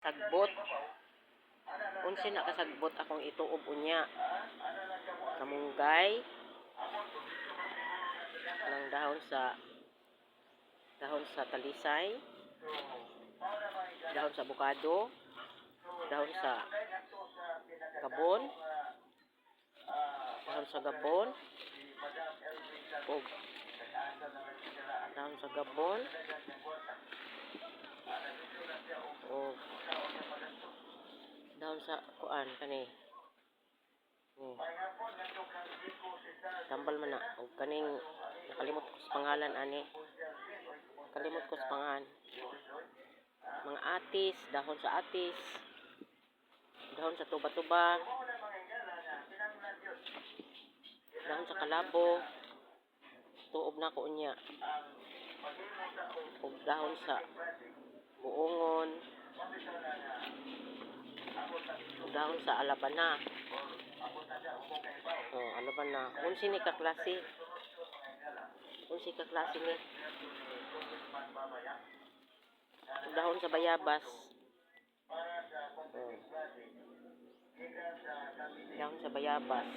Sagbot. Unsi na kasagbot akong ituob unya. Kamunggay. Ng dahon sa talisay. Dahon sa abukado. Dahon sa gabon. Dahon sa gabon. Dahon sa gabon. Dahon sa kuan kani. Tambal man na og kaning nakalimot ko sa pangalan ani. Kalimot ko sa pangalan. Mga atis, dahon sa atis. Dahon sa tuba-tuba. Dahon sa kalabo. Tuob na ko unya. Og dahon sa buongon. Dahon sa alabana. Alabana. Unsi ni ka klase? Unsi ka klase ni? Dahon sa bayabas. Dahon sa bayabas.